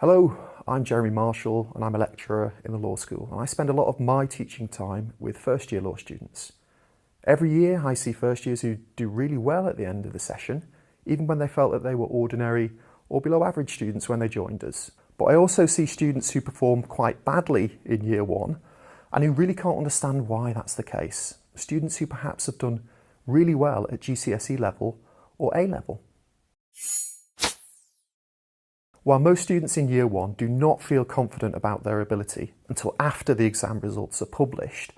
Hello, I'm Jeremy Marshall and I'm a lecturer in the law school, and I spend a lot of my teaching time with first year law students. Every year I see first years who do really well at the end of the session, even when they felt that they were ordinary or below average students when they joined us. But I also see students who perform quite badly in year one and who really can't understand why that's the case. Students who perhaps have done really well at GCSE level or A level. While most students in year one do not feel confident about their ability until after the exam results are published,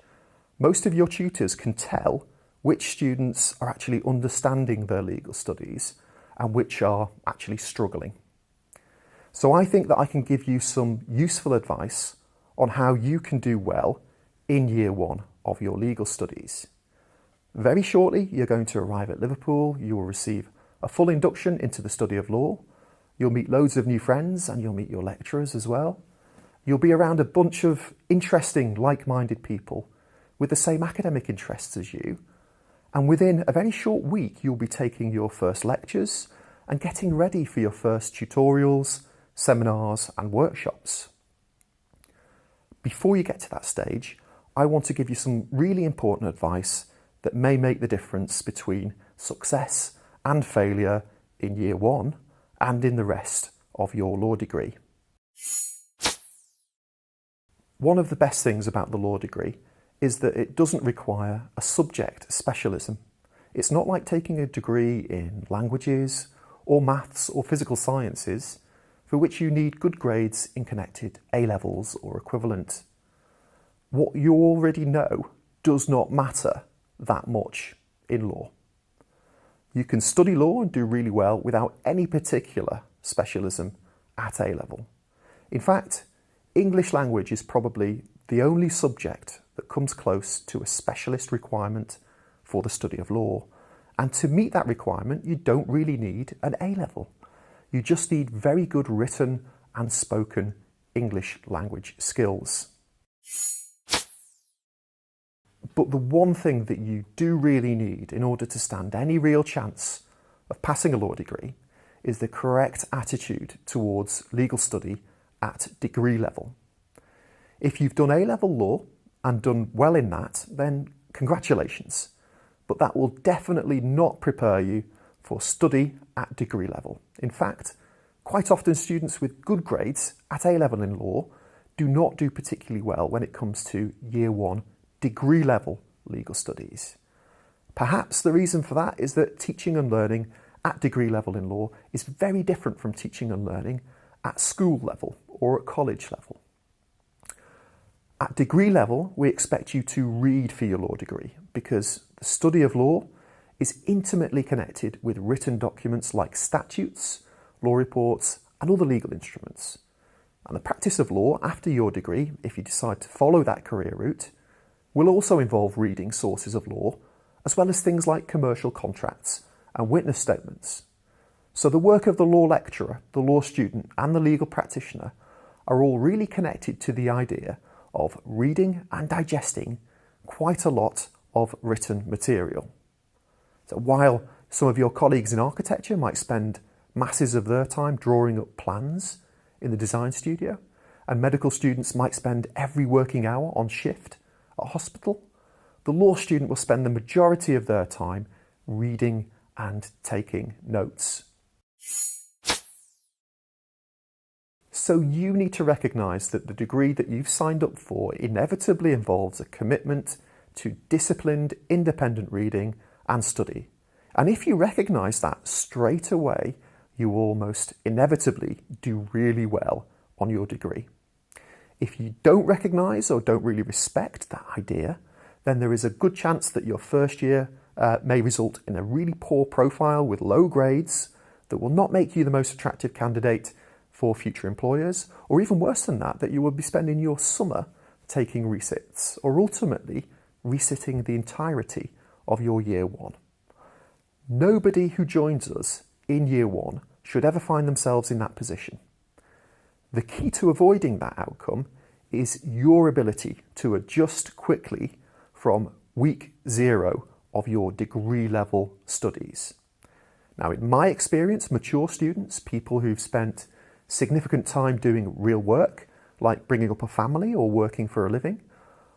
most of your tutors can tell which students are actually understanding their legal studies and which are actually struggling. So I think that I can give you some useful advice on how you can do well in year one of your legal studies. Very shortly, you're going to arrive at Liverpool. You will receive a full induction into the study of law. You'll meet loads of new friends and you'll meet your lecturers as well. You'll be around a bunch of interesting, like-minded people with the same academic interests as you. And within a very short week, you'll be taking your first lectures and getting ready for your first tutorials, seminars and workshops. Before you get to that stage, I want to give you some really important advice that may make the difference between success and failure in year one and in the rest of your law degree. One of the best things about the law degree is that it doesn't require a subject specialism. It's not like taking a degree in languages or maths or physical sciences for which you need good grades in connected A-levels or equivalent. What you already know does not matter that much in law. You can study law and do really well without any particular specialism at A-level. In fact, English language is probably the only subject that comes close to a specialist requirement for the study of law. And to meet that requirement, you don't really need an A-level. You just need very good written and spoken English language skills. But the one thing that you do really need in order to stand any real chance of passing a law degree is the correct attitude towards legal study at degree level. If you've done A-level law and done well in that, then congratulations. But that will definitely not prepare you for study at degree level. In fact, quite often students with good grades at A-level in law do not do particularly well when it comes to year one degree level legal studies. Perhaps the reason for that is that teaching and learning at degree level in law is very different from teaching and learning at school level or at college level. At degree level, we expect you to read for your law degree because the study of law is intimately connected with written documents like statutes, law reports and other legal instruments. And the practice of law after your degree, if you decide to follow that career route, will also involve reading sources of law, as well as things like commercial contracts and witness statements. So the work of the law lecturer, the law student and the legal practitioner are all really connected to the idea of reading and digesting quite a lot of written material. So while some of your colleagues in architecture might spend masses of their time drawing up plans in the design studio, and medical students might spend every working hour on shift at hospital, the law student will spend the majority of their time reading and taking notes. So you need to recognise that the degree that you've signed up for inevitably involves a commitment to disciplined, independent reading and study. And if you recognise that straight away, you will almost inevitably do really well on your degree. If you don't recognise or don't really respect that idea, then there is a good chance that your first year may result in a really poor profile with low grades that will not make you the most attractive candidate for future employers, or even worse than that, that you will be spending your summer taking resits, or ultimately resitting the entirety of your year one. Nobody who joins us in year one should ever find themselves in that position. The key to avoiding that outcome is your ability to adjust quickly from week 0 of your degree level studies. Now, in my experience, mature students, people who've spent significant time doing real work, like bringing up a family or working for a living,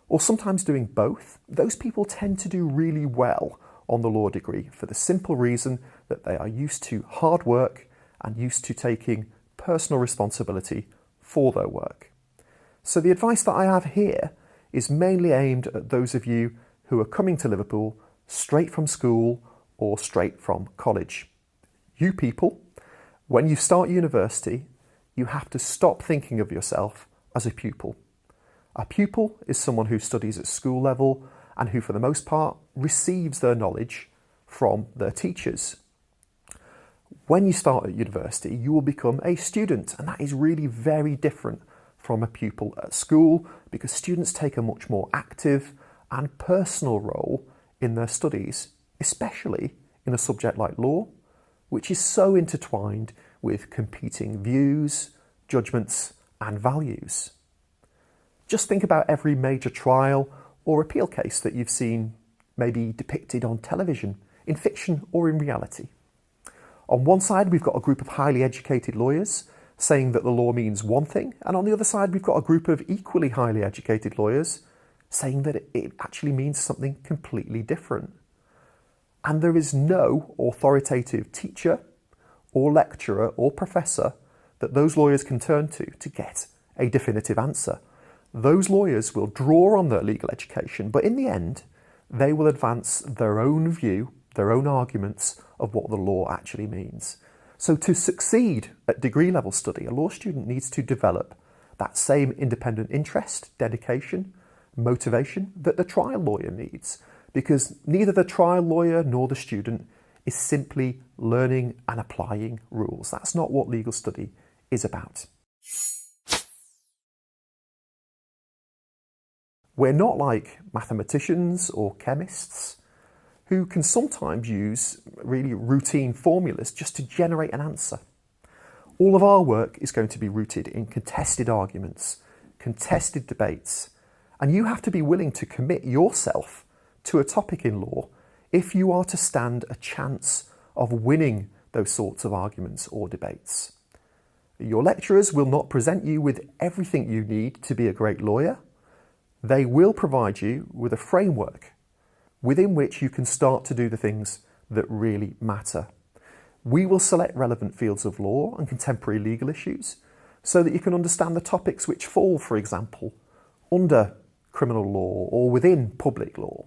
or sometimes doing both, those people tend to do really well on the law degree for the simple reason that they are used to hard work and used to taking personal responsibility for their work. So the advice that I have here is mainly aimed at those of you who are coming to Liverpool straight from school or straight from college. You people, when you start university, you have to stop thinking of yourself as a pupil. A pupil is someone who studies at school level and who, for the most part, receives their knowledge from their teachers. When you start at university, you will become a student, and that is really very different from a pupil at school because students take a much more active and personal role in their studies, especially in a subject like law, which is so intertwined with competing views, judgments, and values. Just think about every major trial or appeal case that you've seen maybe depicted on television, in fiction or in reality. On one side, we've got a group of highly educated lawyers saying that the law means one thing, and on the other side, we've got a group of equally highly educated lawyers saying that it actually means something completely different. And there is no authoritative teacher or lecturer or professor that those lawyers can turn to get a definitive answer. Those lawyers will draw on their legal education, but in the end, they will advance their own view, their own arguments of what the law actually means. So to succeed at degree level study, a law student needs to develop that same independent interest, dedication, motivation that the trial lawyer needs, because neither the trial lawyer nor the student is simply learning and applying rules. That's not what legal study is about. We're not like mathematicians or chemists who can sometimes use really routine formulas just to generate an answer. All of our work is going to be rooted in contested arguments, contested debates, and you have to be willing to commit yourself to a topic in law if you are to stand a chance of winning those sorts of arguments or debates. Your lecturers will not present you with everything you need to be a great lawyer. They will provide you with a framework within which you can start to do the things that really matter. We will select relevant fields of law and contemporary legal issues so that you can understand the topics which fall, for example, under criminal law or within public law.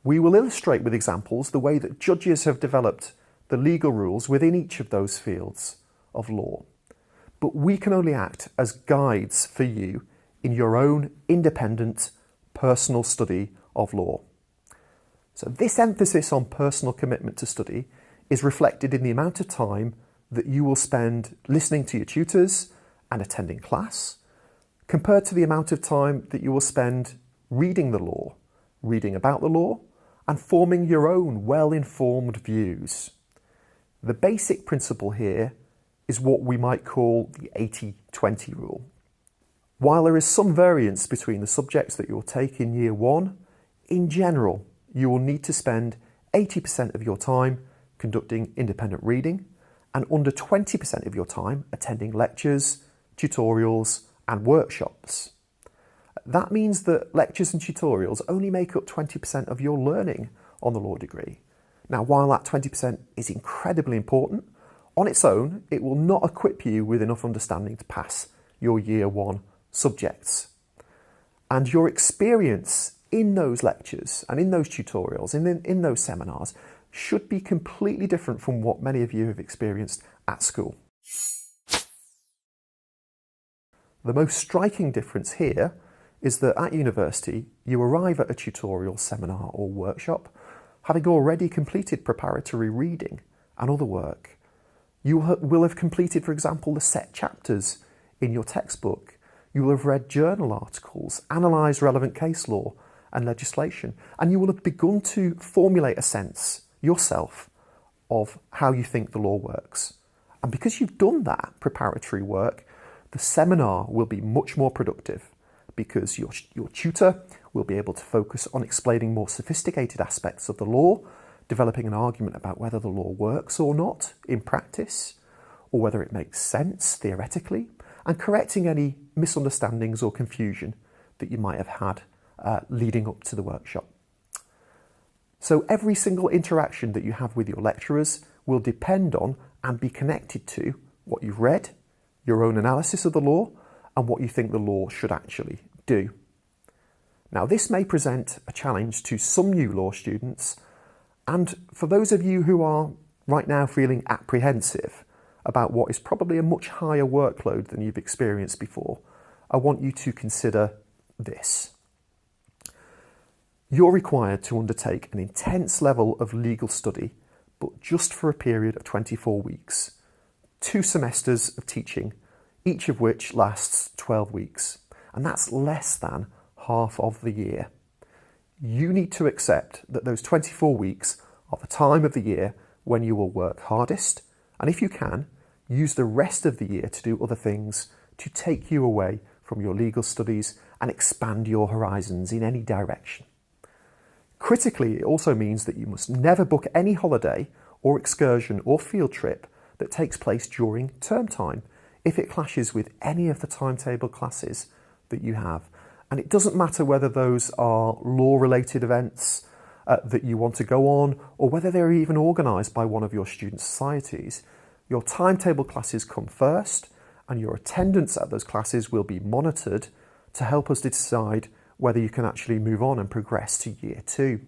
We will illustrate with examples the way that judges have developed the legal rules within each of those fields of law. But we can only act as guides for you in your own independent, personal study of law. So this emphasis on personal commitment to study is reflected in the amount of time that you will spend listening to your tutors and attending class, compared to the amount of time that you will spend reading the law, reading about the law, and forming your own well-informed views. The basic principle here is what we might call the 80-20 rule. While there is some variance between the subjects that you'll take in year one, in general, you will need to spend 80% of your time conducting independent reading and under 20% of your time attending lectures, tutorials, and workshops. That means that lectures and tutorials only make up 20% of your learning on the law degree. Now, while that 20% is incredibly important, on its own, it will not equip you with enough understanding to pass your year one subjects. And your experience in those lectures and in those tutorials, in those seminars, should be completely different from what many of you have experienced at school. The most striking difference here is that at university, you arrive at a tutorial, seminar or workshop having already completed preparatory reading and other work. You will have completed, for example, the set chapters in your textbook. You will have read journal articles, analysed relevant case law and legislation, and you will have begun to formulate a sense yourself of how you think the law works. And because you've done that preparatory work, the seminar will be much more productive because your tutor will be able to focus on explaining more sophisticated aspects of the law, developing an argument about whether the law works or not in practice, or whether it makes sense theoretically, and correcting any misunderstandings or confusion that you might have had leading up to the workshop. So every single interaction that you have with your lecturers will depend on and be connected to what you've read, your own analysis of the law, and what you think the law should actually do. Now, this may present a challenge to some new law students, and for those of you who are right now feeling apprehensive about what is probably a much higher workload than you've experienced before, I want you to consider this. You're required to undertake an intense level of legal study, but just for a period of 24 weeks, 2 semesters of teaching, each of which lasts 12 weeks, and that's less than half of the year. You need to accept that those 24 weeks are the time of the year when you will work hardest, and if you can, use the rest of the year to do other things to take you away from your legal studies and expand your horizons in any direction. Critically, it also means that you must never book any holiday or excursion or field trip that takes place during term time if it clashes with any of the timetable classes that you have. And it doesn't matter whether those are law-related events that you want to go on, or whether they're even organised by one of your student societies. Your timetable classes come first, and your attendance at those classes will be monitored to help us decide whether you can actually move on and progress to year 2.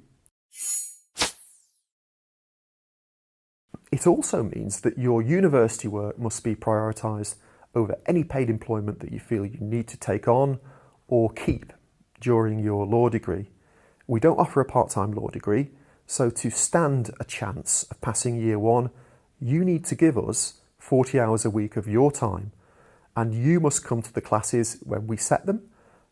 It also means that your university work must be prioritised over any paid employment that you feel you need to take on or keep during your law degree. We don't offer a part-time law degree, so to stand a chance of passing year 1, you need to give us 40 hours a week of your time, and you must come to the classes when we set them,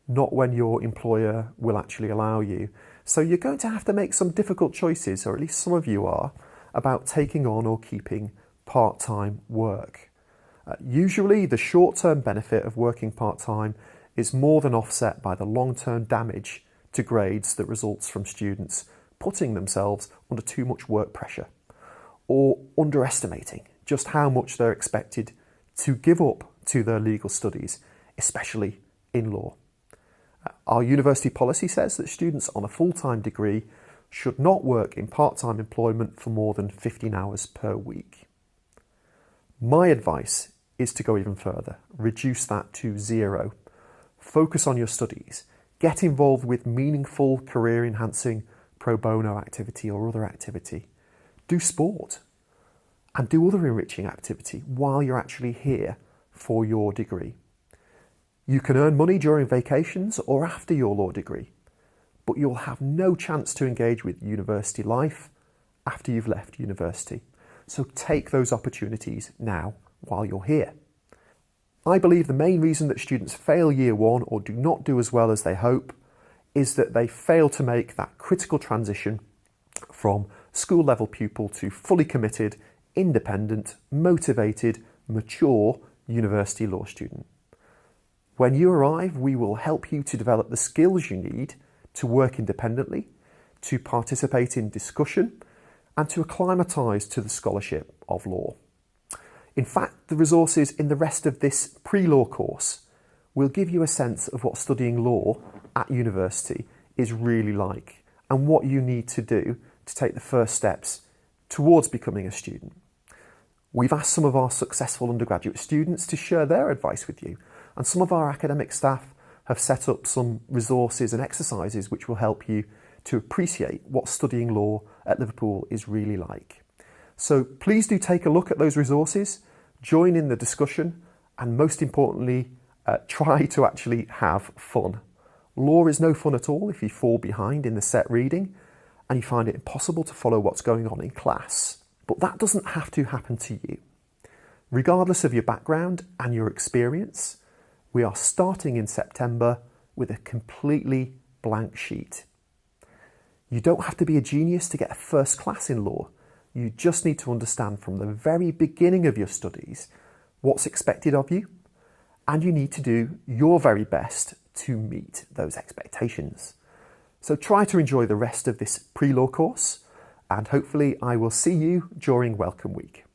not when your employer will actually allow you. So you're going to have to make some difficult choices, or at least some of you are, about taking on or keeping part-time work. Usually the short-term benefit of working part-time is more than offset by the long-term damage to grades that results from students putting themselves under too much work pressure, or underestimating just how much they're expected to give up to their legal studies, especially in law. Our university policy says that students on a full-time degree should not work in part-time employment for more than 15 hours per week. My advice is to go even further. Reduce that to 0. Focus on your studies. Get involved with meaningful career-enhancing pro bono activity or other activity. Do sport and do other enriching activity while you're actually here for your degree. You can earn money during vacations or after your law degree, but you'll have no chance to engage with university life after you've left university. So take those opportunities now while you're here. I believe the main reason that students fail year 1 or do not do as well as they hope is that they fail to make that critical transition from school level pupil to fully committed, independent, motivated, mature university law student. When you arrive, we will help you to develop the skills you need to work independently, to participate in discussion, and to acclimatise to the scholarship of law. In fact, the resources in the rest of this pre-law course will give you a sense of what studying law at university is really like and what you need to do to take the first steps towards becoming a student. We've asked some of our successful undergraduate students to share their advice with you, and some of our academic staff have set up some resources and exercises which will help you to appreciate what studying law at Liverpool is really like. So please do take a look at those resources, join in the discussion, and most importantly, try to actually have fun. Law is no fun at all if you fall behind in the set reading and you find it impossible to follow what's going on in class. But that doesn't have to happen to you. Regardless of your background and your experience, we are starting in September with a completely blank sheet. You don't have to be a genius to get a first class in law. You just need to understand from the very beginning of your studies what's expected of you, and you need to do your very best to meet those expectations. So try to enjoy the rest of this pre-law course, and hopefully I will see you during Welcome Week.